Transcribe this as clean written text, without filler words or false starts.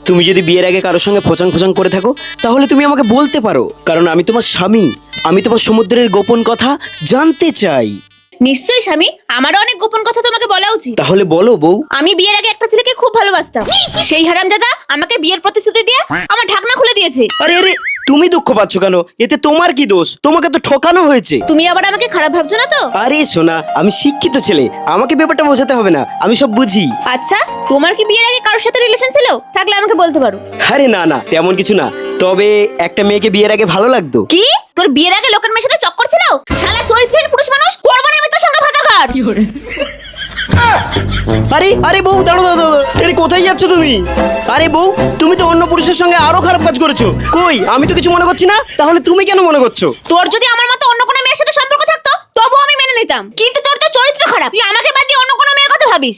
তুমি যদি বিয়ের আগে কারোর সঙ্গে ফোচাং ফোচাং করে থাকো তাহলে তুমি আমাকে বলতে পারো, কারণ আমি তোমার স্বামী। আমি তোমার সমুদ্রের গোপন কথা জানতে চাই। নিশ্চয়ই স্বামী, আমারও অনেক গোপন কথা তোমাকে বলা উচিত। তাহলে বলো বউ। আমি বিয়ের আগে একটা ছেলেকে খুব ভালোবাসতাম। সেই হারামজাদা আমাকে বিয়ের প্রতিশ্রুতি দিয়ে আমার ঢাকনা খুলে দিয়েছে। আরে আরে, তুমি দুঃখ পাচ্ছ কেন? এতে তোমার কি দোষ? তোমাকে তো ঠকানো হয়েছে। তুমি আবার আমাকে খারাপ ভাবছো না তো? আরে সোনা, আমি শিক্ষিত ছেলে, আমাকে ব্যাপারটা বোঝাতে হবে না, আমি সব বুঝি। আচ্ছা, তোমার কি বিয়ের আগে কারোর সাথে রিলেশন ছিল? থাকলে আমাকে বলতে পারো। আরে না না, তেমন কিছু না। তবে একটা মেয়েকে বিয়ের আগে ভালো লাগতো। কি তোর বিয়ের আগে লোকের মেয়ের সাথে চক্কর ছিল? শালা চরিত্রহীন পুরুষ মানুষ, করবো না আমি তোর সঙ্গে ভাতাঘাট। আরে আরে বউ, দাঁড়ো দাঁড়ো দাঁড়ো। আরে কোথায় যাচ্ছ তুমি? আরে বউ, তুমি তো অন্য পুরুষের সঙ্গে আরো খারাপ কাজ করেছো। কই, আমি তো কিছু মনে করছি না, তাহলে তুমি কেন মনে করছো? তোর যদি আমার মতো অন্য কোনো মেয়ের সাথে সম্পর্ক থাকতো তবুও আমি মেনে নিতাম, কিন্তু তোর তো চরিত্র খারাপ। তুই আমাকে বাদ দিয়ে অন্য কোনো মেয়ের কথা ভাবিস।